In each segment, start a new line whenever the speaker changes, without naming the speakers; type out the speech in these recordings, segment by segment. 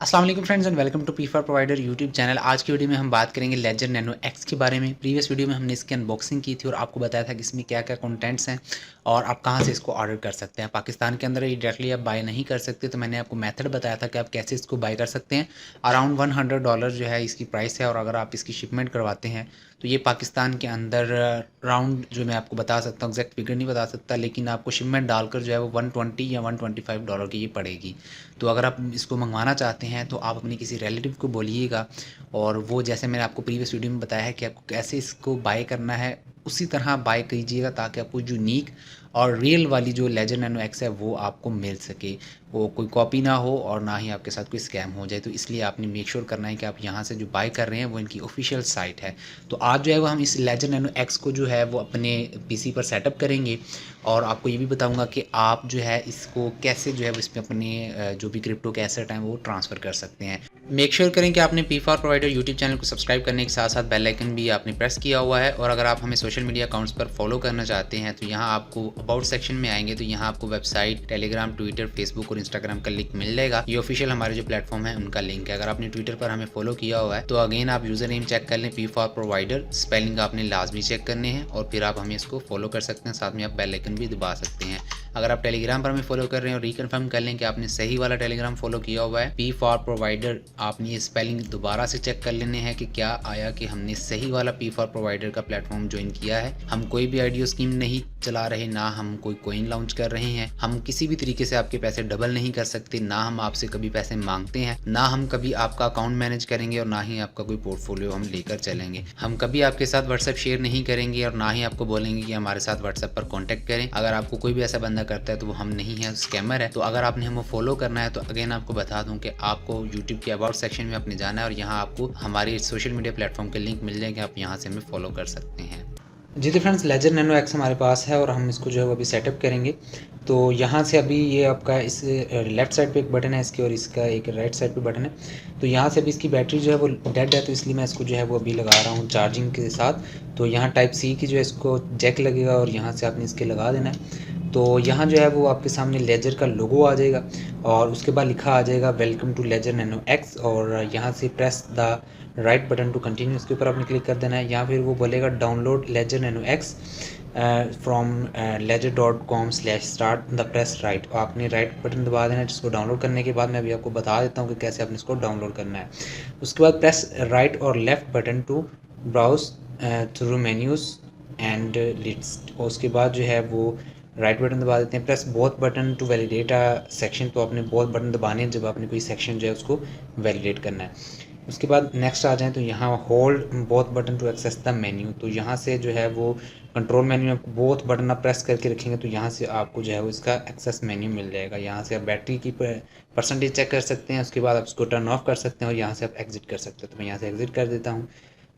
अस्सलाम वालेकुम friends and welcome to P four provider YouTube channel. आज की वीडियो में हम बात करेंगे लेजर नैनो एक्स के बारे में। प्रीवियस वीडियो में हमने इसकी अनबॉक्सिंग की थी और आपको बताया था कि इसमें क्या क्या कंटेंट्स हैं और आप कहां से इसको ऑर्डर कर सकते हैं। पाकिस्तान के अंदर ये डायरेक्टली आप बाय नहीं कर सकते, तो मैंने आपको मेथड बताया था कि आप कैसे इसको बाय कर सकते हैं। अराउंड $100 जो है इसकी प्राइस है, और अगर आप इसकी शिपमेंट करवाते हैं तो ये पाकिस्तान के अंदर राउंड जो मैं आपको बता सकता हूँ, एग्जैक्ट फिगर नहीं बता सकता, लेकिन आपको शिपमेंट डालकर जो है वो $120 या $125 की ये पड़ेगी। तो अगर आप इसको मंगवाना चाहते हैं तो आप अपने किसी रिलेटिव को बोलिएगा, और वो जैसे मैंने आपको प्रीवियस वीडियो में बताया है कि आपको कैसे इसको बाय करना है उसी तरह बाय कीजिएगा, ताकि आपको यूनिक और रियल वाली जो लेजर नैनो एक्स है वो आपको मिल सके, वो कोई कॉपी ना हो और ना ही आपके साथ कोई स्कैम हो जाए। तो इसलिए आपने मेक श्योर करना है कि आप यहाँ से जो बाय कर रहे हैं वो इनकी ऑफिशियल साइट है। तो आज जो है वो हम इस लेजर नैनो एक्स को जो है वो अपने पीसी पर सेटअप करेंगे, और आपको ये भी बताऊंगा कि आप जो है इसको कैसे जो है वो इसमें अपने जो भी क्रिप्टो के एसेट हैं वो ट्रांसफ़र कर सकते हैं। मेक श्योर करें कि आपने P for provider YouTube channel को सब्सक्राइब करने के साथ साथ बेल आइकन भी आपने प्रेस किया हुआ है। और अगर आप हमें सोशल मीडिया अकाउंट्स पर फॉलो करना चाहते हैं तो यहाँ आपको अबाउट सेक्शन में आएंगे तो यहाँ आपको वेबसाइट, टेलीग्राम, ट्विटर, फेसबुक और इंस्टाग्राम का लिंक मिल जाएगा। ये ऑफिशियल हमारे जो प्लेटफॉर्म है उनका लिंक है। अगर आपने ट्विटर पर हमें फॉलो किया हुआ है तो अगेन आप यूजर नेम चेक कर लें, पी फॉर प्रोवाइडर, स्पेलिंग आपने लाजमी चेक करने हैं और फिर आप हमें इसको फॉलो कर सकते हैं। साथ में आप बेल आइकन भी दबा सकते हैं। अगर आप टेलीग्राम पर हमें फॉलो कर रहे हैं और रिकन्फर्म कर लें कि आपने सही वाला टेलीग्राम फॉलो किया हुआ है, पी फॉर प्रोवाइडर, आपने ये स्पेलिंग दोबारा से चेक कर लेने हैं कि क्या आया कि हमने सही वाला पी फॉर प्रोवाइडर का प्लेटफॉर्म ज्वाइन किया है। हम कोई भी आईडीओ स्कीम नहीं चला रहे, ना हम कोई कोइन लॉन्च कर रहे हैं, हम किसी भी तरीके से आपके पैसे डबल नहीं कर सकते, ना हम आपसे कभी पैसे मांगते हैं, ना हम कभी आपका अकाउंट मैनेज करेंगे और ना ही आपका कोई पोर्टफोलियो हम लेकर चलेंगे। हम कभी आपके साथ व्हाट्सएप शेयर नहीं करेंगे और ना ही आपको बोलेंगे कि हमारे साथ व्हाट्सएप पर कॉन्टैक्ट करें। अगर आपको कोई भी ऐसा बंदा करता है तो वो हम नहीं है, स्कैमर है। तो अगर आपने हमें फॉलो करना है तो अगेन आपको बता दूं कि आपको यूट्यूब के अबाउट सेक्शन में अपने जाना है और यहाँ आपको हमारे सोशल मीडिया प्लेटफॉर्म के लिंक मिल जाएंगे, आप यहाँ से हमें फॉलो कर सकते हैं। जी तो फ्रेंड्स, लेजर नैनो एक्स हमारे पास है और हम इसको जो है वो अभी सेटअप करेंगे। तो यहाँ से अभी ये आपका इस लेफ़्ट साइड पे एक बटन है इसकी और इसका एक राइट साइड पे बटन है। तो यहाँ से अभी इसकी बैटरी जो है वो डेड है, तो इसलिए मैं इसको जो है वो अभी लगा रहा हूँ चार्जिंग के साथ। तो यहाँ टाइप सी की जो है इसको जैक लगेगा और यहाँ से आपने इसके लगा देना है। तो यहाँ जो है वो आपके सामने लेजर का लोगो आ जाएगा और उसके बाद लिखा आ जाएगा welcome to Ledger Nano X, और यहाँ से press the right button to continue, इसके ऊपर आपने क्लिक कर देना है। या फिर वो बोलेगा download Ledger Nano X from ledger.com/start the press right, आपने राइट बटन दबा देना है जिसको डाउनलोड करने के बाद मैं अभी आपको बता देता हूँ कि कैसे आपने इसको डाउनलोड करना है। उसके बाद प्रेस राइट और left button to browse through menus and list, और उसके बाद जो है वो राइट बटन दबा देते हैं। Press both button to validate a section, तो आपने बोथ बटन दबाने हैं जब आपने कोई सेक्शन जो है उसको वैलिडेट करना है। उसके बाद नेक्स्ट आ जाएँ तो यहाँ hold both button to access the menu, तो यहाँ से जो है वो कंट्रोल मेन्यू में बोथ बटन आप प्रेस करके रखेंगे तो यहाँ से आपको जो है वो इसका एक्सेस मेन्यू मिल जाएगा। यहाँ से आप बैटरी की परसेंटेज चेक कर सकते हैं, उसके बाद आप इसको टर्न ऑफ कर सकते हैं और यहाँ से आप एग्जिट कर सकते हैं। तो मैं यहाँ से एग्जिट कर देता हूँ।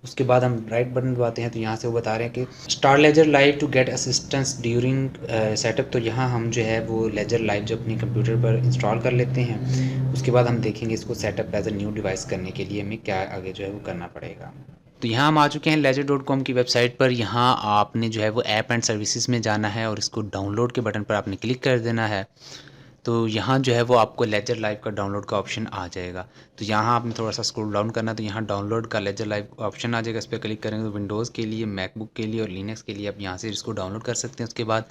उसके बाद हम राइट बटन दबाते हैं तो यहाँ से वो बता रहे हैं कि start Ledger Live to get assistance during setup. तो यहाँ हम जो है वो लेजर लाइव जो अपने कंप्यूटर पर इंस्टॉल कर लेते हैं। उसके बाद हम देखेंगे इसको setup as a new device करने के लिए हमें क्या आगे जो है वो करना पड़ेगा। तो यहाँ हम आ चुके हैं ledger.com की वेबसाइट पर। यहाँ आपने जो है वो ऐप एंड सर्विसेज में जाना है और इसको डाउनलोड के बटन पर आपने क्लिक कर देना है। तो यहाँ जो है वो आपको लेजर लाइव का डाउनलोड का ऑप्शन आ जाएगा। तो यहाँ आपने थोड़ा सा स्क्रॉल डाउन करना है तो यहाँ डाउनलोड का लेजर लाइव ऑप्शन आ जाएगा। इस पर क्लिक करेंगे तो विंडोज़ के लिए, मैकबुक के लिए और लिनक्स के लिए आप यहाँ से इसको डाउनलोड कर सकते हैं। उसके बाद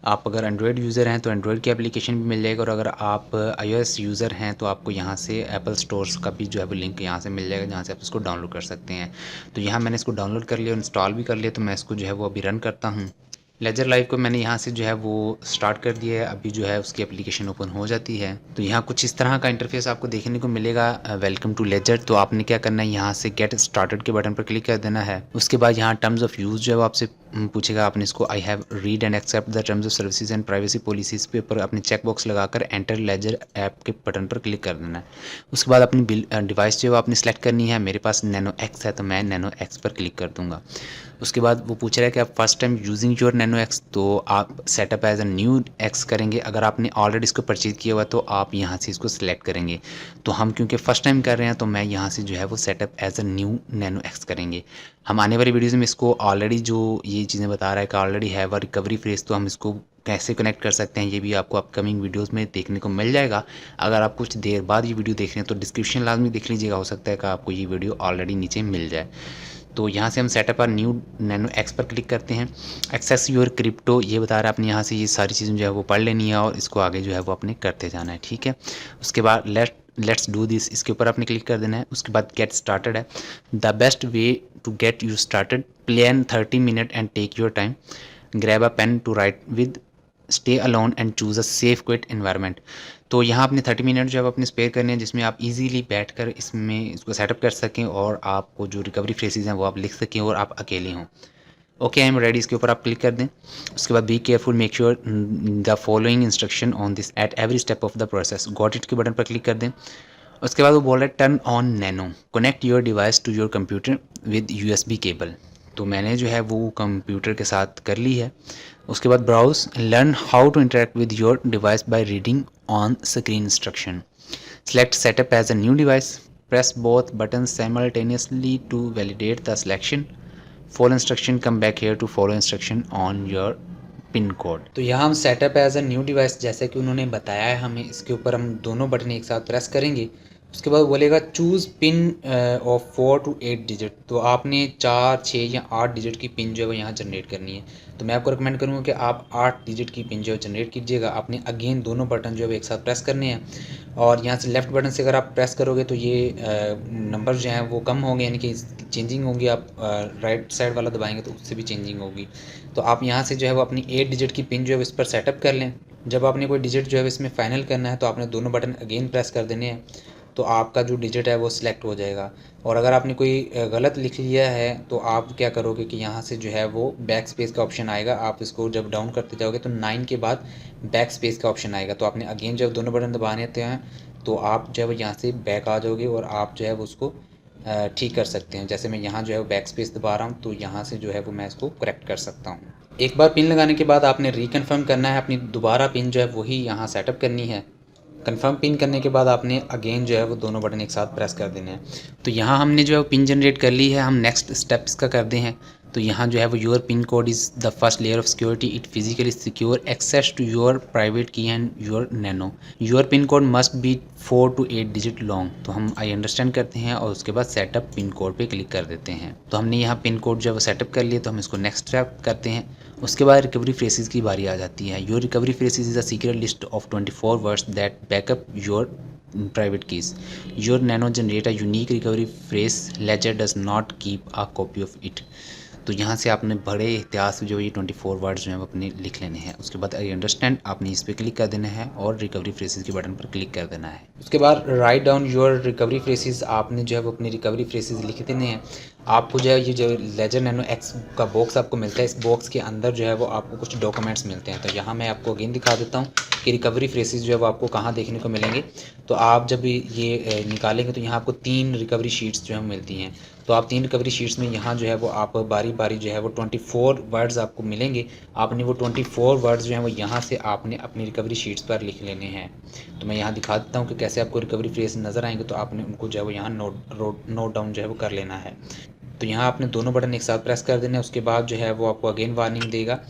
आप अगर एंड्रॉयड यूज़र हैं तो एंड्रॉयड की एप्लीकेशन भी मिल जाएगा, और अगर आप iOS यूज़र हैं तो आपको यहाँ से एप्पल स्टोर्स का भी जो है वो लिंक यहाँ से मिल जाएगा जहाँ से आप इसको डाउनलोड कर सकते हैं। तो यहाँ मैंने इसको डाउनलोड कर लिया और इंस्टॉल भी कर लिया, तो मैं इसको जो है वो अभी रन करता हूँ। लेजर लाइव को मैंने यहाँ से जो है वो स्टार्ट कर दिया है, अभी जो है उसकी एप्लीकेशन ओपन हो जाती है। तो यहाँ कुछ इस तरह का इंटरफेस आपको देखने को मिलेगा, वेलकम टू लेजर। तो आपने क्या करना है, यहाँ से गेट स्टार्टेड के बटन पर क्लिक कर देना है। उसके बाद यहाँ टर्म्स ऑफ यूज़ जो है वो आपसे पूछेगा, आपने इसको I have read and accept the terms of services and privacy policies पे ऊपर अपने चेक बॉक्स लगाकर एंटर लेजर ऐप के बटन पर क्लिक कर देना है। उसके बाद अपनी डिवाइस जो है आपने सेलेक्ट करनी है। मेरे पास नैनो एक्स है तो मैं नैनो एक्स पर क्लिक कर दूँगा। उसके बाद वो पूछ रहा है कि आप first time using your Nano Nano X, तो आप setup as a new X करेंगे। अगर आपने ऑलरेडी इसको परचेज किया हुआ तो आप यहाँ से इसको सिलेक्ट करेंगे। तो हम क्योंकि फ़र्स्ट टाइम कर रहे हैं तो मैं यहाँ से जो है वो setup as a new Nano X करेंगे। हम आने वाली वीडियोज़ में इसको ऑलरेडी जो ये चीज़ें बता रहा है कि already have a recovery phrase, तो हम इसको कैसे कनेक्ट कर सकते हैं ये भी आपको अपकमिंग वीडियोस में देखने को मिल जाएगा। अगर आप कुछ देर बाद ये वीडियो देख रहे हैं तो डिस्क्रिप्शन लाजमी देख लीजिएगा, हो सकता है कि आपको ये वीडियो ऑलरेडी नीचे मिल जाए। तो यहाँ से हम सेटअप और न्यू नैनो एक्स पर क्लिक करते हैं। एक्सेस योर क्रिप्टो ये बता रहा है, आपने यहाँ से ये सारी चीज़ें जो है वो पढ़ लेनी है और इसको आगे जो है वो अपने करते जाना है, ठीक है। उसके बाद लेट्स डू दिस, इसके ऊपर आपने क्लिक कर देना है। उसके बाद गेट स्टार्टेड है। The best way to get you started, plan 30 minute and take your time, grab a pen to write with, stay alone and choose a safe quiet environment. तो यहाँ अपने 30 मिनट जो है अपने स्पेयर करने हैं, जिसमें आप इजीली बैठकर इसमें इसको सेटअप कर सकें और आपको जो रिकवरी फ्रेजेस हैं वो आप लिख सकें और आप अकेले हों। ओके, आई एम रेडी, इसके ऊपर आप क्लिक कर दें। उसके बाद be careful, make sure the following instruction on this at every step of the process, got it के बटन पर क्लिक कर दें। उसके बाद वो बोल रहा है turn on Nano, connect your device to your computer with USB cable. तो मैंने जो है वो कंप्यूटर के साथ कर ली है। उसके बाद browse, learn how to interact with your device by reading on screen instruction, select setup as a new device, press both button simultaneously to validate the selection, follow instruction, come back here to follow instruction on your pin code. तो यहाँ हम setup as a new device जैसे कि उन्होंने बताया है हमें, इसके ऊपर हम दोनों बटन एक साथ प्रेस करेंगे। उसके बाद बोलेगा choose pin of 4 to 8 digit, तो आपने 4, 6 या 8 डिजिट की पिन जो है वो यहाँ जनरेट करनी है। तो मैं आपको रिकमेंड करूँगा कि आप 8 डिजिट की पिन जो है जनरेट कीजिएगा। आपने अगेन दोनों बटन जो है वो एक साथ प्रेस करने हैं और यहाँ से लेफ़्ट बटन से अगर आप प्रेस करोगे तो ये नंबर जो हैं वो कम होंगे, यानी कि चेंजिंग होंगी। आप राइट साइड वाला दबाएंगे तो उससे भी चेंजिंग होगी। तो आप यहाँ से जो है वो अपनी 8 डिजिट की पिन जो है इस पर सेटअप कर लें। जब आपने कोई डिजिट जो है इसमें फ़ाइनल करना है तो आपने दोनों बटन अगेन प्रेस कर देने हैं, तो आपका जो डिजिट है वो सिलेक्ट हो जाएगा। और अगर आपने कोई गलत लिख लिया है तो आप क्या करोगे कि यहाँ से जो है वो बैक स्पेस का ऑप्शन आएगा। आप इसको जब डाउन करते जाओगे तो 9 के बाद बैक स्पेस का ऑप्शन आएगा। तो आपने अगेन जब दोनों बटन दबाने होते हैं तो आप जो है वो यहाँ से बैक आ जाओगे और आप जो है वो उसको ठीक कर सकते हैं। जैसे मैं यहाँ जो है वो बैक स्पेस दबा रहा हूँ तो यहाँ से जो है वो मैं इसको करेक्ट कर सकता हूँ। एक बार पिन लगाने के बाद आपने रिकन्फर्म करना है, अपनी दोबारा पिन जो है वही यहाँ सेटअप करनी है। कंफर्म पिन करने के बाद आपने अगेन जो है वो दोनों बटन एक साथ प्रेस कर देने हैं। तो यहाँ हमने जो है वो पिन जनरेट कर ली है। हम नेक्स्ट स्टेप इसका कर दे हैं। तो यहाँ जो है वो your pin code is the first layer of security, it physically secure access to your private key and your nano, your pin code must be 4 to 8 digit long. तो हम आई अंडरस्टैंड करते हैं और उसके बाद सेटअप पिन कोड पे click कर देते हैं। तो हमने यहाँ पिन कोड जो है वो सेटअप कर लिया, तो हम इसको नेक्स्ट स्टेप करते हैं। उसके बाद रिकवरी फ्रेसेस की बारी आ जाती है। Your recovery phrases is a secret list of 24 words that backup your private keys. Your nano generate a unique recovery phrase. Ledger does not keep a copy of it. तो यहाँ से आपने बड़े एहतियात से जो ये 24 वर्ड्स जो हैं वो अपने लिख लेने हैं। उसके बाद आई अंडरस्टैंड आपने इस पर क्लिक कर देना है और रिकवरी फ्रेसेस के बटन पर क्लिक कर देना है। उसके बाद write down your recovery phrases, आपने जो है वो अपनी रिकवरी फ्रेसेस लिख देने हैं। आपको जो है ये जो लेजर नैनो एक्स का बॉक्स आपको मिलता है, इस बॉक्स के अंदर जो है वो आपको कुछ डॉक्यूमेंट्स मिलते हैं। तो यहाँ मैं आपको अगेन दिखा देता हूँ कि रिकवरी फ्रेसेस जो है वो आपको कहाँ देखने को मिलेंगे। तो आप जब ये निकालेंगे तो यहाँ आपको 3 रिकवरी शीट्स जो है मिलती हैं। तो आप 3 रिकवरी शीट्स में यहाँ जो है वो आप बारी बारी जो है वो 24 वर्ड्स आपको मिलेंगे। आपने वो 24 वर्ड्स जो हैं वो यहाँ से आपने अपनी रिकवरी शीट्स पर लिख लेने हैं। तो मैं यहाँ दिखा देता हूँ कि कैसे आपको रिकवरी फ्रेज नज़र आएंगे। तो आपने उनको जो है वो यहाँ नोट डाउन जो है वो कर लेना है। तो यहाँ आपने दोनों बटन एक साथ प्रेस कर देना है। उसके बाद जो है वो आपको अगेन वार्निंग देगा,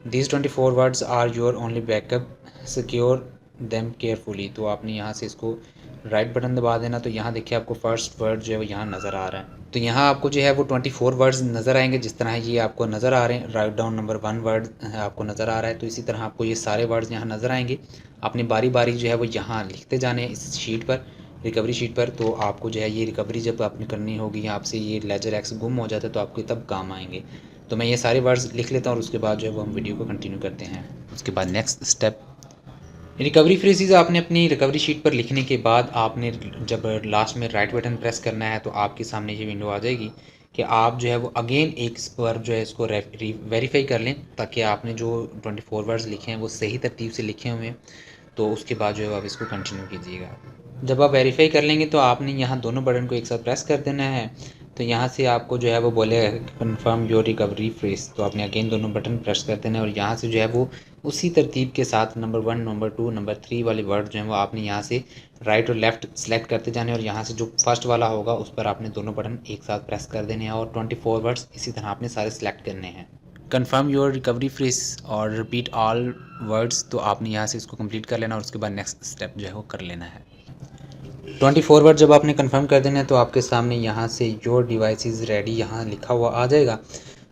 this 24 words are your only backup, secure them carefully. तो आपने यहाँ से इसको राइट बटन दबा देना। तो यहाँ देखिए आपको फर्स्ट वर्ड जो है वो यहाँ नज़र आ रहा है। तो यहाँ आपको जो है वो 24 वर्ड्स नज़र आएंगे, जिस तरह ये आपको नज़र आ रहे हैं। राइट डाउन नंबर 1 वर्ड आपको नज़र आ रहा है। तो इसी तरह आपको ये सारे वर्ड्स यहाँ नज़र आएंगे। आपने बारी बारी जो है वो यहाँ लिखते जाने हैं इस शीट पर, रिकवरी शीट पर। तो आपको जो है ये रिकवरी जब आपने करनी होगी, आपसे ये लेजर एक्स गुम हो जाता है तो आपको तब काम आएंगे। तो मैं ये सारे वर्ड्स लिख लेता हूँ और उसके बाद जो है वो हम वीडियो को कंटिन्यू करते हैं। उसके बाद नेक्स्ट स्टेप, रिकवरी फ्रेजेस आपने अपनी रिकवरी शीट पर लिखने के बाद आपने जब लास्ट में राइट बटन प्रेस करना है तो आपके सामने ये विंडो आ जाएगी कि आप जो है वो अगेन एक बार जो है इसको वेरीफाई कर लें, ताकि आपने जो 24 वर्ड्स लिखे हैं वो सही तरतीब से लिखे हुए हैं। तो उसके बाद जो है आप इसको कंटिन्यू कीजिएगा। जब आप वेरीफाई कर लेंगे तो आपने यहाँ दोनों बटन को एक साथ प्रेस कर देना है। तो यहाँ से आपको जो है वो बोलेगा कन्फर्म योर रिकवरी फ्रेज, तो आपने अगेन दोनों बटन प्रेस कर देना है और यहाँ से जो है वो उसी तरतीब के साथ नंबर 1, नंबर 2, नंबर 3 वाले वर्ड जो हैं वो आपने यहाँ से राइट और लेफ़्ट सेलेक्ट करते जाने और यहाँ से जो फर्स्ट वाला होगा उस पर आपने दोनों बटन एक साथ प्रेस कर देने हैं और 24 वर्ड्स इसी तरह आपने सारे सेलेक्ट करने हैं। कन्फर्म योर रिकवरी फ्रेज और रिपीट ऑल वर्ड्स, तो आपने यहाँ से इसको कंप्लीट कर लेना और उसके बाद नेक्स्ट स्टेप जो है वो कर लेना है। 24 वर्ड जब आपने कंफर्म कर देना है तो आपके सामने यहाँ से योर डिवाइस इज़ रेडी यहाँ लिखा हुआ आ जाएगा।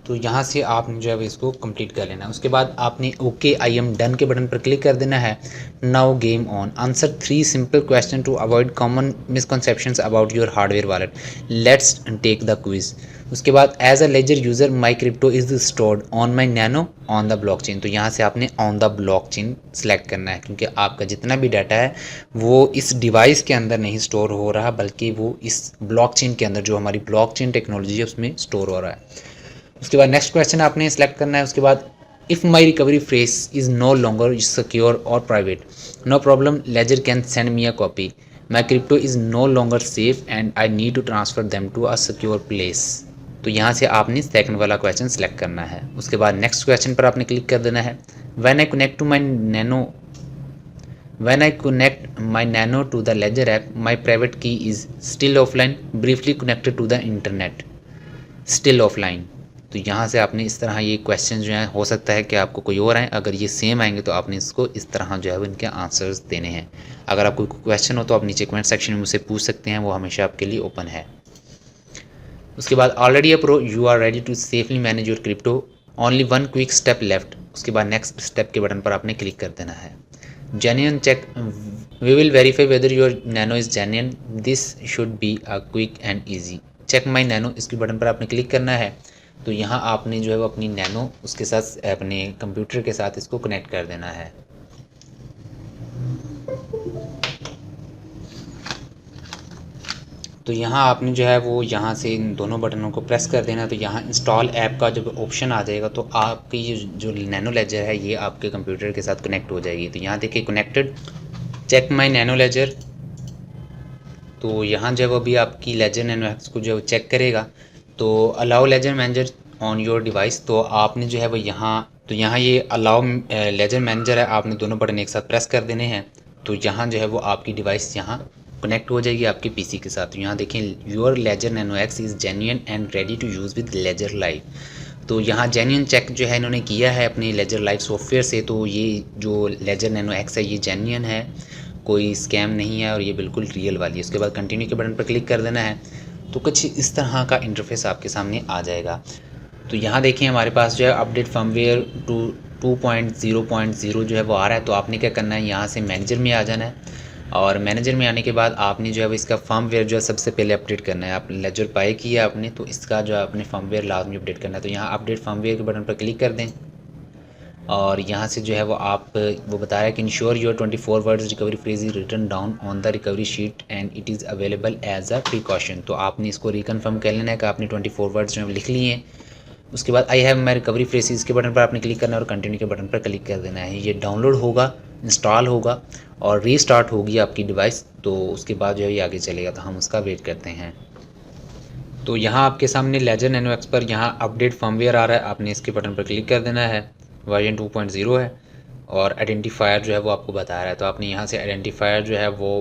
तो यहाँ से आपने जो है इसको कंप्लीट कर लेना है। उसके बाद आपने ओके आई एम डन के बटन पर क्लिक कर देना है। Now game on, answer 3 simple question to avoid common misconceptions about your hardware wallet, let's take the quiz. उसके बाद as a Ledger user my crypto is stored on my Nano on the blockchain, तो यहाँ से आपने on the blockchain select करना है क्योंकि आपका जितना भी डाटा है वो इस डिवाइस के अंदर नहीं स्टोर हो रहा बल्कि वो इस ब्लॉकचेन के अंदर जो हमारी ब्लॉकचेन टेक्नोलॉजी है उसमें स्टोर हो रहा है। उसके बाद नेक्स्ट क्वेश्चन आपने सेलेक्ट करना है। उसके बाद if my recovery phrase is no longer secure और private, no problem, Ledger can send me a copy, my crypto is no longer safe and I need to transfer them to a secure place, तो यहाँ से आपने second वाला question select करना है। उसके बाद नेक्स्ट क्वेश्चन पर आपने क्लिक कर देना है। When I connect my nano to the Ledger app my private key is still offline, briefly connected to the internet, still offline, तो यहाँ से आपने इस तरह ये क्वेश्चन जो है हो सकता है कि आपको कोई और आए, अगर ये सेम आएंगे तो आपने इसको इस तरह जो है वो इनके आंसर्स देने हैं। अगर आपको कोई क्वेश्चन हो तो आप नीचे कमेंट सेक्शन में मुझसे पूछ सकते हैं, वो हमेशा आपके लिए ओपन है। उसके बाद already a pro, you are ready to safely manage your crypto, only 1 quick step left. उसके बाद नेक्स्ट स्टेप के बटन पर आपने क्लिक कर देना है। Genuine check, we will verify whether your Nano is genuine, this should be a quick and easy, check my Nano, इसके button पर आपने क्लिक करना है। तो यहाँ आपने जो है वो अपनी नैनो उसके साथ अपने कंप्यूटर के साथ इसको कनेक्ट कर देना है। तो यहाँ आपने जो है वो यहाँ से इन दोनों बटनों को प्रेस कर देना। तो यहाँ इंस्टॉल ऐप का जब ऑप्शन आ जाएगा तो आपकी ये जो नैनो लेजर है ये आपके कंप्यूटर के साथ कनेक्ट हो जाएगी। तो यहाँ देखिए connected, check my Nano Ledger, तो यहाँ जो है वो भी आपकी लेजर नैनो एक्स को जो चेक करेगा। तो allow Ledger Manager on your device, तो आपने जो है वो यहाँ ये अलाउ लेजर मैनेजर है, आपने दोनों बटन एक साथ प्रेस कर देने हैं। तो यहाँ जो है वो आपकी डिवाइस यहाँ कनेक्ट हो जाएगी आपके पीसी के साथ। तो यहाँ देखें your Ledger Nano X is genuine and ready to use with Ledger Live, तो यहाँ जेन्युइन चेक जो है इन्होंने किया है अपने लेजर लाइव सॉफ्टवेयर से। तो ये जो लेजर नैनो एक्स है ये जेन्युइन है, कोई स्कैम नहीं है और ये बिल्कुल रियल वाली है। उसके बाद कंटिन्यू के बटन पर क्लिक कर देना है। तो कुछ इस तरह का इंटरफेस आपके सामने आ जाएगा। तो यहाँ देखिए हमारे पास जो है अपडेट फर्मवेयर टू 2.0.0 जो है वो आ रहा है। तो आपने क्या करना है, यहाँ से मैनेजर में आ जाना है और मैनेजर में आने के बाद आपने जो है वो इसका फर्मवेयर जो है सबसे पहले अपडेट करना है। आप लेजर बाय किया आपने तो इसका जो है अपने फर्मवेयर लाजमी अपडेट करना है। तो यहाँ अपडेट फर्मवेयर के बटन पर क्लिक कर दें और यहाँ से जो है वो बता रहा है कि ensure your 24 words recovery phrase is written down on the recovery sheet and it is available as a precaution. तो आपने इसको रिकन्फर्म कर लेना है कि आपने 24 वर्ड्स जो है लिख लिए हैं। उसके बाद I have my recovery phrase के बटन पर आपने क्लिक करना है और कंटिन्यू के बटन पर क्लिक कर देना है। ये डाउनलोड होगा, इंस्टॉल होगा और रीस्टार्ट होगी आपकी डिवाइस। तो उसके बाद जो है ये आगे चलेगा, तो हम उसका वेट करते हैं। तो यहाँ आपके सामने लेजर नैनो एक्स पर यहाँ अपडेट फर्मवेयर आ रहा है, आपने इसके बटन पर क्लिक कर देना है। वर्जन 2.0 है और आइडेंटिफायर जो है वो आपको बता रहा है। तो आपने यहाँ से आइडेंटिफायर जो है वो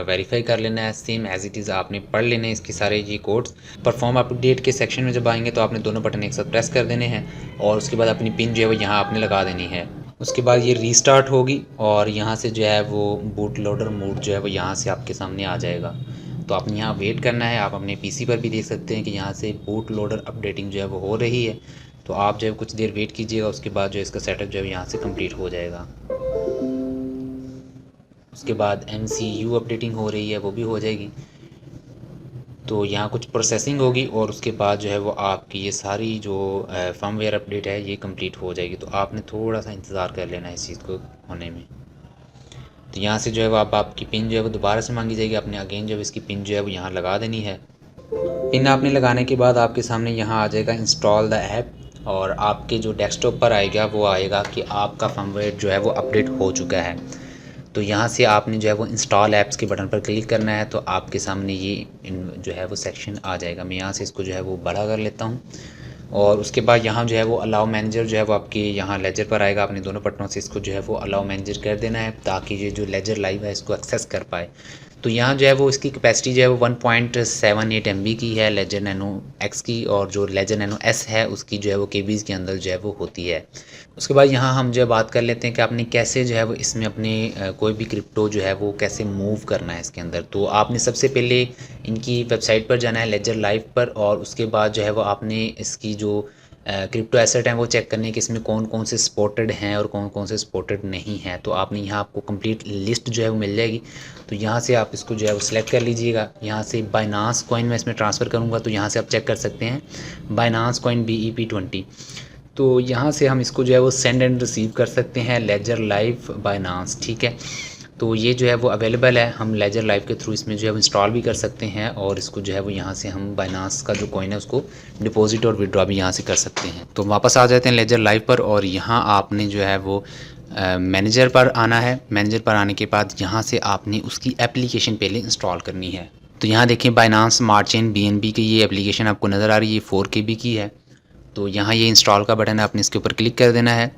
वेरीफाई कर लेना है, सेम एज इट इज़ आपने पढ़ लेने हैं इसके सारे ये कोड्स। परफॉर्म अपडेट के सेक्शन में जब आएंगे तो आपने दोनों बटन एक साथ प्रेस कर देने हैं और उसके बाद अपनी पिन जो है वो यहाँ आपने लगा देनी है। उसके बाद ये रीस्टार्ट होगी और यहाँ से जो है वो बूट लोडर मोड जो है वो यहाँ से आपके सामने आ जाएगा। तो आपने यहाँ वेट करना है। आप अपने पीसी पर भी देख सकते हैं कि यहाँ से बूट लोडर अपडेटिंग जो है वो हो रही है। तो आप जो है कुछ देर वेट कीजिएगा, उसके बाद जो है इसका सेटअप जो है यहाँ से कंप्लीट हो जाएगा। उसके बाद MCU अपडेटिंग हो रही है, वो भी हो जाएगी। तो यहाँ कुछ प्रोसेसिंग होगी और उसके बाद जो है वो आपकी ये सारी जो फर्मवेयर अपडेट है ये कंप्लीट हो जाएगी। तो आपने थोड़ा सा इंतज़ार कर लेना है इस चीज़ को होने में। तो यहाँ से जो है वो आपकी पिन जो है वो दोबारा से मांगी जाएगी। आपने अगेन जब इसकी पिन जो है वो यहाँ लगा देनी है। पिन आपने लगाने के बाद आपके सामने यहाँ आ जाएगा इंस्टॉल द ऐप और आपके जो डेस्कटॉप पर आएगा वो आएगा कि आपका फर्मवेयर जो है वो अपडेट हो चुका है। तो यहाँ से आपने जो है वो इंस्टॉल ऐप्स के बटन पर क्लिक करना है, तो आपके सामने ये जो है वो सेक्शन आ जाएगा। मैं यहाँ से इसको जो है वो बड़ा कर लेता हूँ और उसके बाद यहाँ जो है वो अलाउ मैनेजर जो है वो आपके यहाँ लेजर पर आएगा। आपने दोनों बटनों से इसको जो है वो अलाउ मैनेजर कर देना है ताकि ये जो लेजर लाइव है इसको एक्सेस कर पाए। तो यहाँ जो है वो इसकी कैपेसिटी जो है वो 1.78 MB की है लेजर नैनो एक्स की, और जो लेजर नैनो एस है उसकी जो है वो केबीज़ के अंदर जो है वो होती है। उसके बाद यहाँ हम जो है बात कर लेते हैं कि आपने कैसे जो है वो इसमें अपने कोई भी क्रिप्टो जो है वो कैसे मूव करना है इसके अंदर। तो आपने सबसे पहले इनकी वेबसाइट पर जाना है लेजर लाइव पर, और उसके बाद जो है वो आपने इसकी जो क्रिप्टो एसेट हैं वो चेक करने कि इसमें कौन कौन से सपोर्टेड हैं और कौन कौन से सपोर्टेड नहीं हैं। तो आपने यहाँ आपको कंप्लीट लिस्ट जो है वो मिल जाएगी। तो यहाँ से आप इसको जो है वो सिलेक्ट कर लीजिएगा। यहाँ से बाइनांस कॉइन मैं इसमें ट्रांसफ़र करूँगा, तो यहाँ से आप चेक कर सकते हैं बाइनांस कॉइन BEP20। तो यहाँ से हम इसको जो है वो सेंड एंड रिसीव कर सकते हैं लेजर लाइव बाइनांस, ठीक है। तो ये जो है वो अवेलेबल है, हम लेजर लाइव के थ्रू इसमें जो है वो इंस्टॉल भी कर सकते हैं, और इसको जो है वो यहाँ से हम बाइनांस का जो कॉइन है उसको डिपॉजिट और विड्रॉ भी यहाँ से कर सकते हैं। तो वापस आ जाते हैं लेजर लाइव पर, और यहाँ आपने जो है वो मैनेजर पर आना है। मैनेजर पर आने के बाद यहाँ से आपने उसकी एप्लीकेशन पहले इंस्टॉल करनी है। तो यहाँ देखें बाइनांस स्मार्ट चेन BNB की ये एप्लीकेशन आपको नज़र आ रही है, 4 KB की है। तो यहाँ ये इंस्टॉल का बटन है, आपने इसके ऊपर क्लिक कर देना है।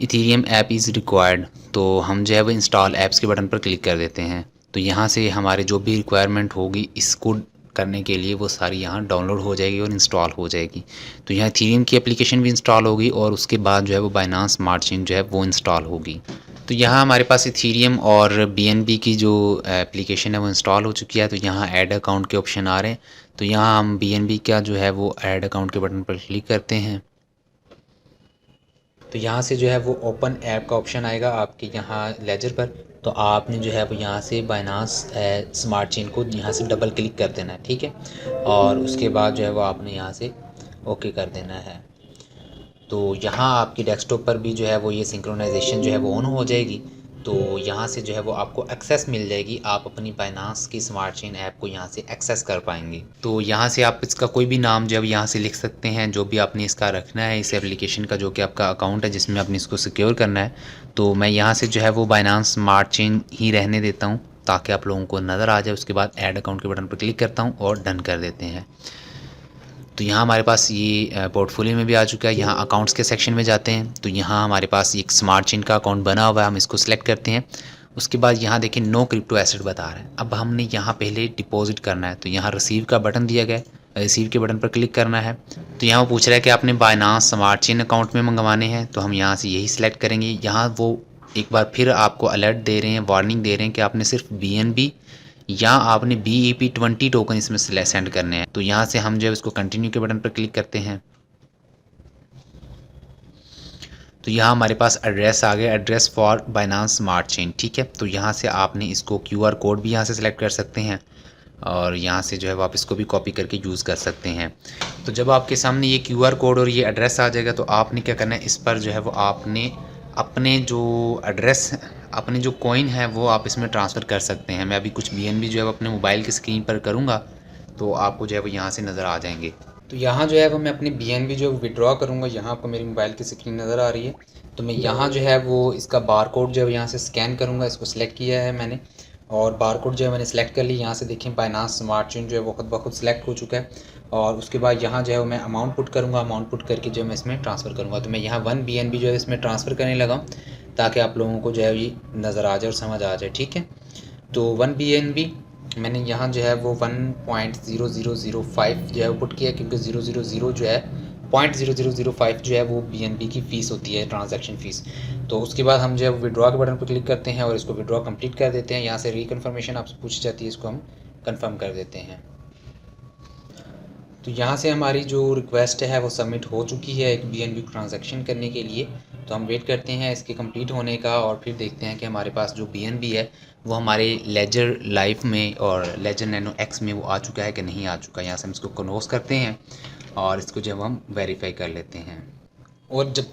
इथीरियम ऐप इज़ रिक्वायर्ड, तो हम जो है वो इंस्टॉल ऐप्स के बटन पर क्लिक कर देते हैं। तो यहाँ से हमारे जो भी रिक्वायरमेंट होगी इसको करने के लिए वो सारी यहाँ डाउनलोड हो जाएगी और इंस्टॉल हो जाएगी। तो यहाँ इथीरियम की एप्लीकेशन भी इंस्टॉल होगी और उसके बाद जो है वो बाइनांस स्मार्ट चेन जो है वो इंस्टॉल होगी। तो यहाँ हमारे पास इथीरियम और BNB की जो एप्लीकेशन है वो इंस्टॉल हो चुकी है। तो यहाँ ऐड अकाउंट के ऑप्शन आ रहे हैं, तो यहाँ हम BNB का जो है वो ऐड अकाउंट के बटन पर क्लिक करते हैं। तो यहाँ से जो है वो ओपन ऐप का ऑप्शन आएगा आपके यहाँ लेजर पर। तो आपने जो है वो यहाँ से बाइनांस स्मार्ट चेन को यहाँ से डबल क्लिक कर देना है, ठीक है। और उसके बाद जो है वो आपने यहाँ से ओके कर देना है। तो यहाँ आपकी डेस्कटॉप पर भी जो है वो ये सिंक्रोनाइजेशन जो है वो ऑन हो जाएगी। तो यहाँ से जो है वो आपको एक्सेस मिल जाएगी, आप अपनी बाइनांस की स्मार्ट चेन ऐप को यहाँ से एक्सेस कर पाएंगे। तो यहाँ से आप इसका कोई भी नाम जो है यहाँ से लिख सकते हैं, जो भी आपने इसका रखना है इस एप्लीकेशन का, जो कि आपका अकाउंट है जिसमें आपने इसको सिक्योर करना है। तो मैं यहाँ से जो है वो बाइनांस स्मार्ट चेन ही रहने देता हूँ ताकि आप लोगों को नज़र आ जाए। उसके बाद ऐड अकाउंट के बटन पर क्लिक करता हूँ और डन कर देते हैं। तो यहाँ हमारे पास ये पोर्टफोलियो में भी आ चुका है। यहाँ अकाउंट्स के सेक्शन में जाते हैं, तो यहाँ हमारे पास एक स्मार्ट चेन का अकाउंट बना हुआ है, हम इसको सिलेक्ट करते हैं। उसके बाद यहाँ देखें नो क्रिप्टो एसेट बता रहा है। अब हमने यहाँ पहले डिपॉजिट करना है, तो यहाँ रिसीव का बटन दिया गया है, रिसीव के बटन पर क्लिक करना है। तो यहाँ वो पूछ रहा है कि आपने बाइनांस स्मार्ट चेन अकाउंट में मंगवाने हैं, तो हम यहाँ से यही सिलेक्ट करेंगे। यहाँ वो एक बार फिर आपको अलर्ट दे रहे हैं, वार्निंग दे रहे हैं कि आपने सिर्फ BNB या आपने BEP20 टोकन इसमें सेंड करने हैं। तो यहाँ से हम जो है इसको कंटिन्यू के बटन पर क्लिक करते हैं। तो यहाँ हमारे पास एड्रेस आ गया, address for Binance smart chain, ठीक है। तो यहाँ से आपने इसको QR कोड भी यहाँ से सिलेक्ट कर सकते हैं, और यहाँ से जो है आप इसको भी कॉपी करके यूज़ कर सकते हैं। तो जब आपके सामने ये QR कोड और ये एड्रेस आ जाएगा, तो आपने क्या करना है, इस पर जो है वो आपने अपने जो एड्रेस, अपने जो कॉइन है वो आप इसमें ट्रांसफ़र कर सकते हैं। मैं अभी कुछ BNB जो है वो अपने मोबाइल की स्क्रीन पर करूँगा, तो आपको जो है वो यहाँ से नज़र आ जाएंगे। तो यहाँ जो है वो मैं अपनी BNB जो विड्रॉ करूँगा, यहाँ आपको मेरी मोबाइल की स्क्रीन नज़र आ रही है। तो मैं यहाँ जो है वो इसका बार कोड जो है यहाँ से स्कैन करूँगा, इसको सिलेक्ट किया है मैंने, और बार कोड जो है मैंने सेलेक्ट कर ली। यहाँ से देखें बाइनांस स्मार्ट चेन जो है वो खुद ब खुद सेलेक्ट हो चुका है। और उसके बाद यहाँ जो है मैं अमाउंट पुट करूँगा, अमाउंट पुट करके जो मैं इसमें ट्रांसफ़र करूँगा। तो मैं यहाँ 1 BNB जो है इसमें ट्रांसफ़र करने लगा हूँ ताकि आप लोगों को जो है ये नज़र आ जाए और समझ आ जाए, ठीक है। तो 1 BNB मैंने यहाँ जो है वो 1.0005 जो है वो पुट किया, क्योंकि 000 जो है 0.0005 जो है वो BNB की फ़ीस होती है, ट्रांजैक्शन फ़ीस। तो उसके बाद हम जो है विड्रॉ के बटन पर क्लिक करते हैं और इसको विड्रॉ कंप्लीट कर देते हैं। यहाँ से रिकन्फर्मेशन आपसे पूछी जाती है, इसको हम कंफर्म कर देते हैं। तो यहाँ से हमारी जो रिक्वेस्ट है वो सबमिट हो चुकी है एक BNB ट्रांजैक्शन करने के लिए। तो हम वेट करते हैं इसके कंप्लीट होने का, और फिर देखते हैं कि हमारे पास जो BNB है वो हमारे लेजर लाइव में और लेजर नैनो एक्स में वो आ चुका है कि नहीं आ चुका। यहाँ से हम इसको क्लोज करते हैं और इसको जब हम वेरीफाई कर लेते हैं। और जब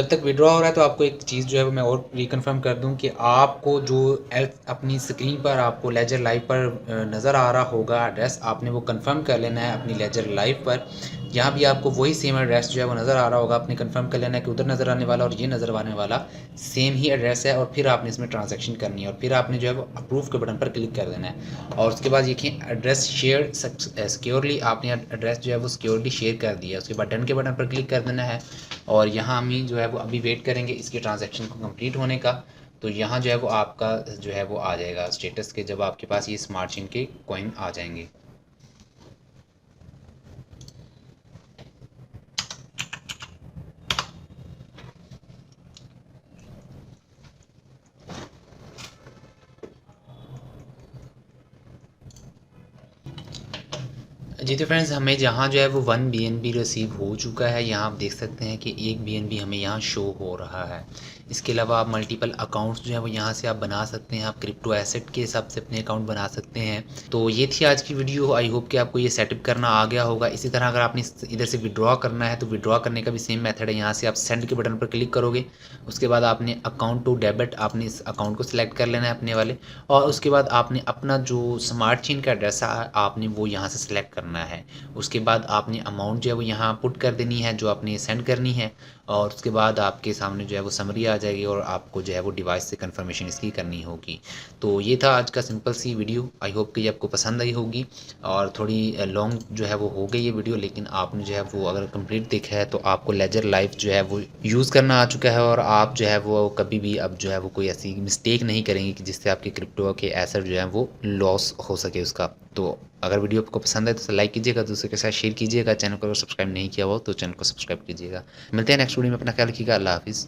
तक विड्रॉ हो रहा है, तो आपको एक चीज़ जो है वो मैं और रिकन्फर्म कर दूं कि आपको जो अपनी स्क्रीन पर आपको लेजर लाइव पर नज़र आ रहा होगा एड्रेस, आपने वो कंफर्म कर लेना है अपनी लेजर लाइव पर। यहाँ भी आपको वही सेम एड्रेस जो है वो नज़र आ रहा होगा, आपने कंफर्म कर लेना है कि उधर नज़र आने वाला और ये नज़र आने वाला सेम ही एड्रेस है। और फिर आपने इसमें ट्रांजैक्शन करनी है और फिर आपने जो है वो अप्रूव के बटन पर क्लिक कर देना है। और उसके बाद देखिए एड्रेस शेयर सिक्योरली, आपने एड्रेस जो है वो सिक्योरली शेयर कर दिया। उसके बाद डन के बटन पर क्लिक कर देना है और यहाँ हम ही जो है वो अभी वेट करेंगे इसके ट्रांजैक्शन को कंप्लीट होने का। तो यहाँ जो है वो आपका जो है वो आ जाएगा स्टेटस के, जब आपके पास ये स्मार्ट चेन के कॉइन आ जाएंगे। जी तो फ्रेंड्स, हमें जहाँ जो है वो 1 BNB रिसीव हो चुका है। यहाँ आप देख सकते हैं कि 1 BNB हमें यहाँ शो हो रहा है। इसके अलावा आप मल्टीपल अकाउंट्स जो है वो यहाँ से आप बना सकते हैं। आप क्रिप्टो एसेट के हिसाब से अपने अकाउंट बना सकते हैं। तो ये थी आज की वीडियो। आई होप कि आपको ये सेटअप करना आ गया होगा। इसी तरह अगर आपने इधर से विड्रॉ करना है तो विड्रॉ करने का भी सेम मेथड है। यहाँ से आप सेंड के बटन पर क्लिक करोगे, उसके बाद आपने अकाउंट टू डेबिट, आपने इस अकाउंट को सिलेक्ट कर लेना है अपने वाले, और उसके बाद आपने अपना जो स्मार्ट चेन का एड्रेस है आपने वो यहाँ से सिलेक्ट करना है। उसके बाद आपने अमाउंट जो है वो यहाँ पुट कर देनी है जो आपने सेंड करनी है, और उसके बाद आपके सामने जो है वो समरी आ जाएगी और आपको जो है वो डिवाइस से कंफर्मेशन इसकी करनी होगी। तो ये था आज का सिंपल सी वीडियो। आई होप कि ये आपको पसंद आई होगी। और थोड़ी लॉन्ग जो है वो हो गई ये वीडियो, लेकिन आपने जो है वो अगर कंप्लीट देखा है तो आपको लेजर लाइफ जो है वो यूज़ करना आ चुका है और आप जो है वो कभी भी अब जो है वो कोई ऐसी मिस्टेक नहीं करेंगे कि जिससे आपके क्रिप्टो के एसेट जो है वो लॉस हो सके उसका। तो अगर वीडियो आपको पसंद है तो लाइक कीजिएगा, दूसरे के साथ शेयर कीजिएगा। चैनल को अगर सब्सक्राइब नहीं किया हो तो चैनल को सब्सक्राइब कीजिएगा। मिलते हैं नेक्स्ट वीडियो में। अपना ख्याल रखिएगा। अल्लाह हाफिज़।